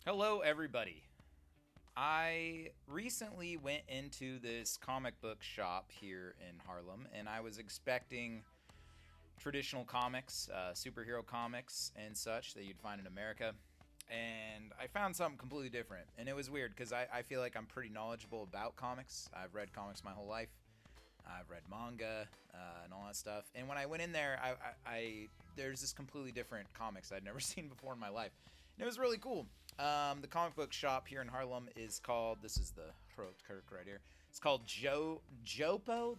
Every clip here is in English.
Hello, everybody. I recently went into this comic book shop here in Harlem, and I was expecting traditional comics, superhero comics, and such that you'd find in America. And I found something completely different. And it was weird because I feel like I'm pretty knowledgeable about comics. I've read comics my whole life. I've read manga and all that stuff. And when I went in there, there's this completely different comics I'd never seen before in my life. And it was really cool. The comic book shop here in Harlem is called, this is the throat Kirk right here. It's called Jopo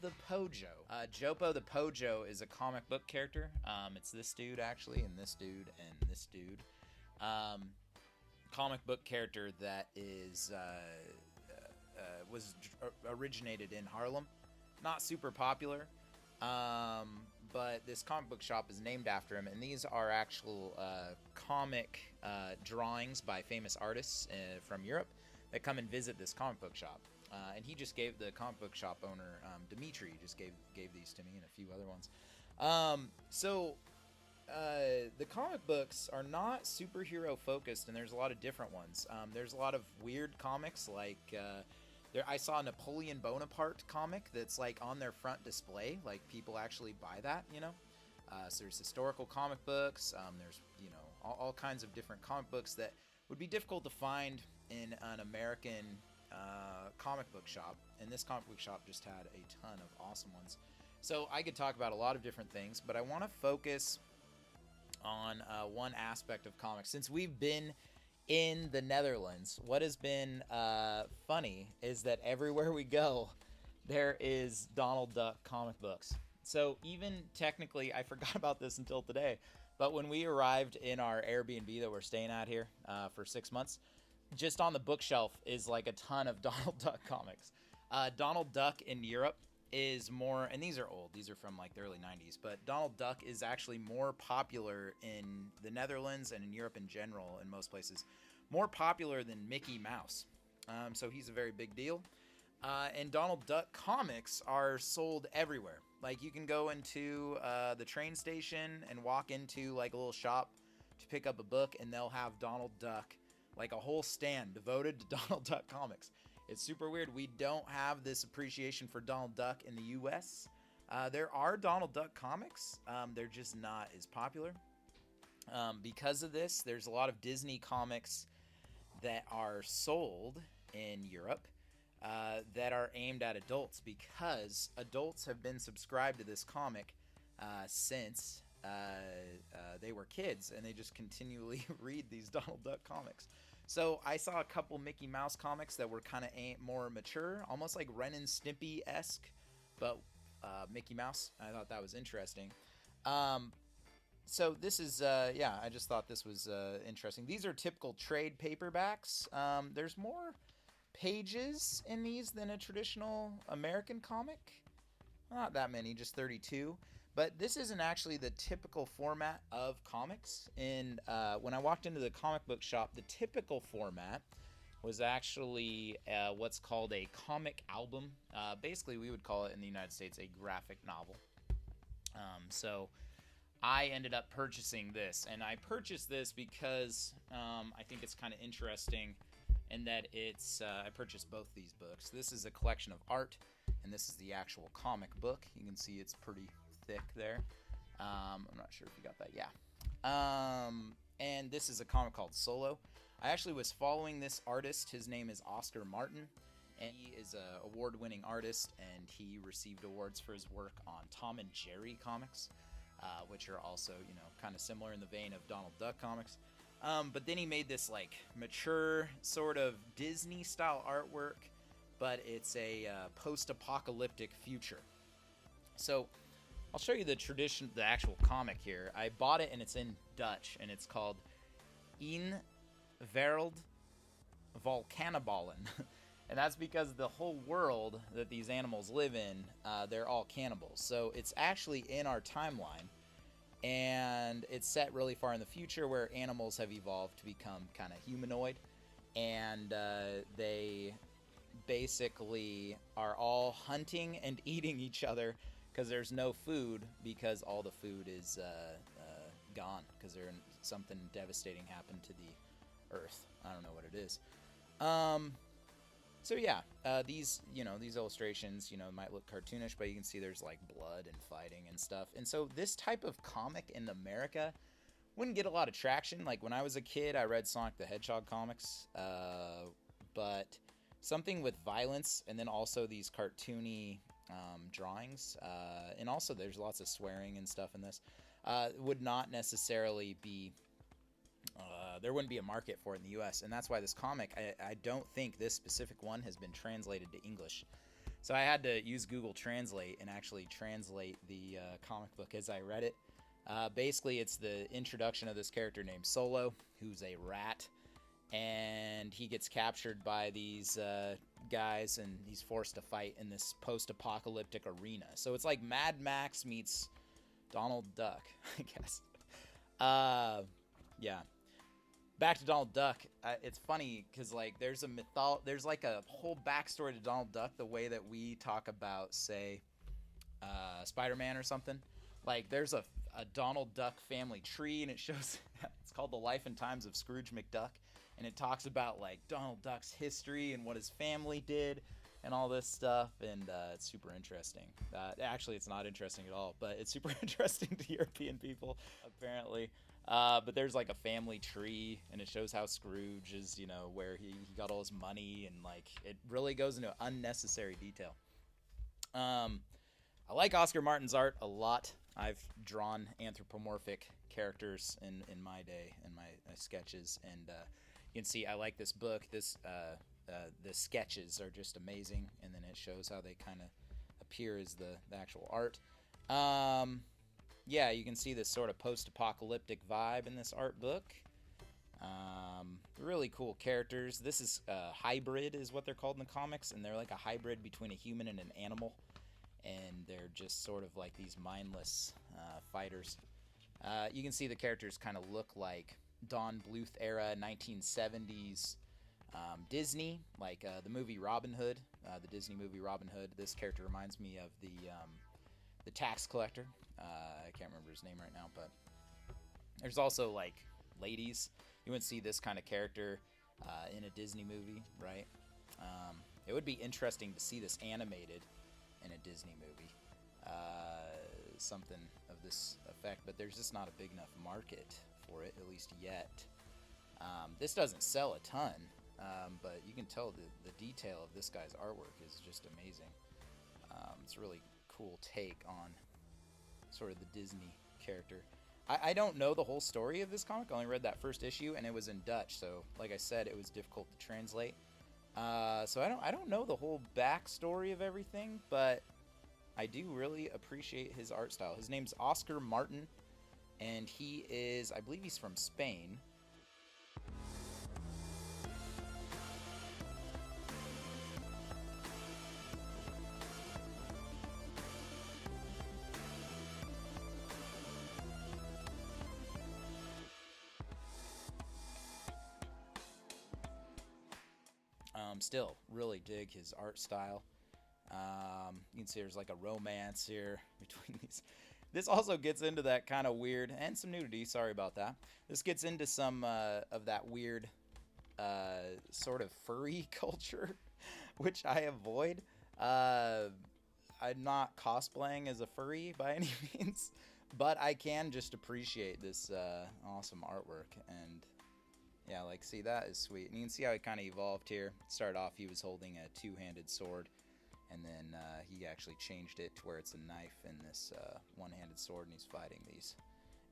the Pojo. Jopo the Pojo is a comic book character. It's this dude actually, and this dude, and this dude. Comic book character that was originated in Harlem. Not super popular, but this comic book shop is named after him, and these are actual comic drawings by famous artists from Europe that come and visit this comic book shop. And he just gave the comic book shop owner, Dimitri, just gave these to me and a few other ones. The comic books are not superhero focused, and there's a lot of different ones. There's a lot of weird comics like I saw a Napoleon Bonaparte comic that's like on their front display. Like people actually buy that, you know. So there's historical comic books. There's all kinds of different comic books that would be difficult to find in an American comic book shop. And this comic book shop just had a ton of awesome ones. So I could talk about a lot of different things, but I want to focus on one aspect of comics. Since we've been in the Netherlands, what has been funny is that everywhere we go, there is Donald Duck comic books. So even technically, I forgot about this until today, but when we arrived in our Airbnb that we're staying at here for 6 months, just on the bookshelf is like a ton of Donald Duck comics. Donald Duck in Europe is more, and these are old, these are from like the early 90s, but Donald Duck is actually more popular in the Netherlands and in Europe in general, in most places, more popular than Mickey Mouse. So he's a very big deal. And Donald Duck comics are sold everywhere. Like you can go into the train station and walk into like a little shop to pick up a book, and they'll have Donald Duck, like a whole stand devoted to Donald Duck comics. It's super weird. We don't have this appreciation for Donald Duck in the US. There are Donald Duck comics. They're just not as popular. Because of this, there's a lot of Disney comics that are sold in Europe that are aimed at adults, because adults have been subscribed to this comic since they were kids, and they just continually read these Donald Duck comics. So I saw a couple Mickey Mouse comics that were kind of more mature, almost like Ren and Stimpy-esque, but Mickey Mouse. I thought that was interesting. So this is, I just thought this was interesting. These are typical trade paperbacks. There's more pages in these than a traditional American comic. Not that many, just 32. But this isn't actually the typical format of comics. And when I walked into the comic book shop, the typical format was actually what's called a comic album. Basically, we would call it in the United States a graphic novel. So I ended up purchasing this. And I purchased this because I think it's kind of interesting in that it's I purchased both these books. This is a collection of art, and this is the actual comic book. You can see it's pretty thick there. I'm not sure if you got that. Yeah. And this is a comic called Solo. I actually was following this artist. His name is Oscar Martin, and he is an award-winning artist, and he received awards for his work on Tom and Jerry comics, which are also, kind of similar in the vein of Donald Duck comics. But then he made this like mature sort of Disney-style artwork, but it's a post-apocalyptic future. So I'll show you the actual comic here. I bought it, and it's in Dutch, and it's called In Wereld Volcanaballen. And that's because the whole world that these animals live in, they're all cannibals. So it's actually in our timeline, and it's set really far in the future where animals have evolved to become kind of humanoid, and they basically are all hunting and eating each other because there's no food, because all the food is gone, because something devastating happened to Earth. I don't know what it is. Um, so yeah, these illustrations, might look cartoonish, but you can see there's like blood and fighting and stuff. And so this type of comic in America wouldn't get a lot of traction. Like when I was a kid, I read Sonic the Hedgehog comics, but something with violence and then also these cartoony drawings, and also there's lots of swearing and stuff in this, would not necessarily be. There wouldn't be a market for it in the U.S., and that's why this comic, I don't think this specific one has been translated to English. So I had to use Google Translate and actually translate the comic book as I read it. Basically, it's the introduction of this character named Solo, who's a rat, and he gets captured by these guys, and he's forced to fight in this post-apocalyptic arena. So it's like Mad Max meets Donald Duck, I guess. Yeah. Back to Donald Duck. It's funny because like there's like a whole backstory to Donald Duck the way that we talk about, say, Spider-Man or something. Like there's a Donald Duck family tree, and it shows it's called The Life and Times of Scrooge McDuck, and it talks about like Donald Duck's history and what his family did and all this stuff, and it's super interesting. Actually, it's not interesting at all, but it's super interesting to European people apparently. But there's like a family tree, and it shows how Scrooge is, where he got all his money, and like it really goes into unnecessary detail. I like Oscar Martin's art a lot. I've drawn anthropomorphic characters in my day, in my sketches, and you can see I like this book. The sketches are just amazing, and then it shows how they kind of appear as the actual art. Yeah, you can see this sort of post-apocalyptic vibe in this art book. Really cool characters. This is hybrid is what they're called in the comics, and they're like a hybrid between a human and an animal, and they're just sort of like these mindless fighters. You can see the characters kind of look like Don Bluth era 1970s Disney, like the movie Robin Hood, the Disney movie Robin Hood. This character reminds me of the tax collector. I can't remember his name right now, but there's also like ladies. You wouldn't see this kind of character in a Disney movie, right? It would be interesting to see this animated in a Disney movie, something of this effect, but there's just not a big enough market for it, at least yet. This doesn't sell a ton, but you can tell the detail of this guy's artwork is just amazing. It's a really cool take on sort of the Disney character. I don't know the whole story of this comic. I only read that first issue, and it was in Dutch, so like I said, it was difficult to translate. So I don't know the whole backstory of everything, but I do really appreciate his art style. His name's Oscar Martin, and he is, I believe he's from Spain. Still really dig his art style. You can see there's like a romance here between these. This also gets into that kind of weird, and some nudity, sorry about that. This gets into some of that weird sort of furry culture, which I avoid. I'm not cosplaying as a furry by any means, but I can just appreciate this awesome artwork. And yeah, like, see, that is sweet. And you can see how he kind of evolved here. Started off, he was holding a two-handed sword, and then he actually changed it to where it's a knife and this one-handed sword, and he's fighting these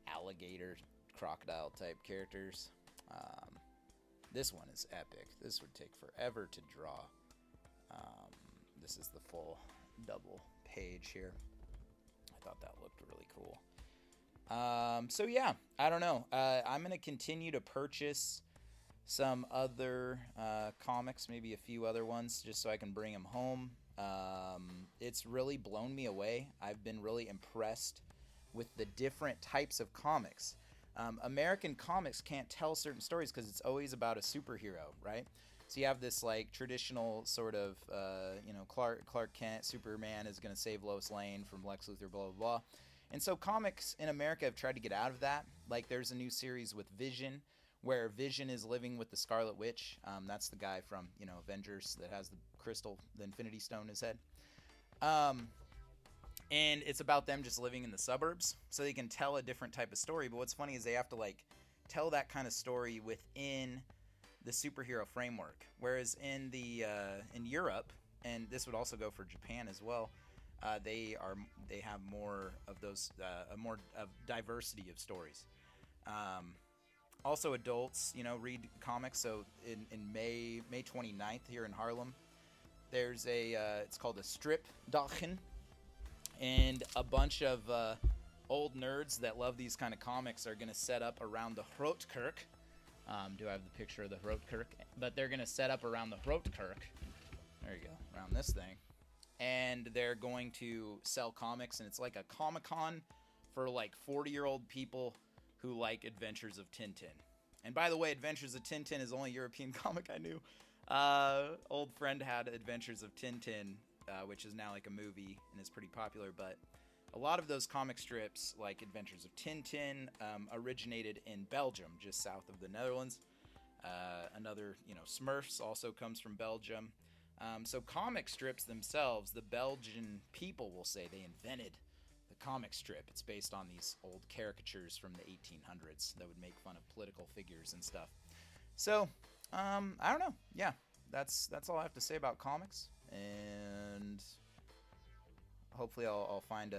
alligator, crocodile-type characters. This one is epic. This would take forever to draw. This is the full double page here. I thought that looked really cool. So yeah, I don't know. I'm going to continue to purchase some other comics, maybe a few other ones, just so I can bring them home. It's really blown me away. I've been really impressed with the different types of comics. American comics can't tell certain stories because it's always about a superhero, right? So you have this like traditional sort of, Clark Kent, Superman is going to save Lois Lane from Lex Luthor, blah, blah, blah. And so comics in America have tried to get out of that. Like there's a new series with Vision, where Vision is living with the Scarlet Witch. That's the guy from, you know, Avengers that has the crystal, the Infinity Stone in his head. And it's about them just living in the suburbs, so they can tell a different type of story. But what's funny is they have to like tell that kind of story within the superhero framework. Whereas in in Europe, and this would also go for Japan as well, they have more of those a more of diversity of stories. Also, adults, you know, read comics. So in May 29th here in Harlem, there's it's called a strip dagen, and a bunch of old nerds that love these kind of comics are going to set up around the Grootkerk. Do I have the picture of the Grootkerk? But they're going to set up around the Grootkerk. There you go, around this thing. And they're going to sell comics, and it's like a Comic-Con for like 40-year-old people who like Adventures of Tintin. And by the way, Adventures of Tintin is the only European comic I knew. Old friend had Adventures of Tintin, which is now like a movie and is pretty popular, but a lot of those comic strips, like Adventures of Tintin, originated in Belgium, just south of the Netherlands. Another, you know, Smurfs also comes from Belgium. So comic strips themselves, the Belgian people will say they invented the comic strip. It's based on these old caricatures from the 1800s that would make fun of political figures and stuff. So, I don't know. Yeah, that's all I have to say about comics. And hopefully I'll find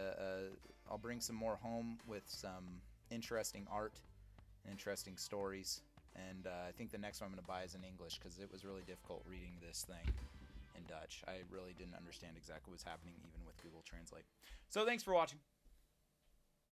I'll bring some more home with some interesting art and interesting stories. And I think the next one I'm going to buy is in English, because it was really difficult reading this thing in Dutch. I really didn't understand exactly what was happening even with Google Translate. So thanks for watching.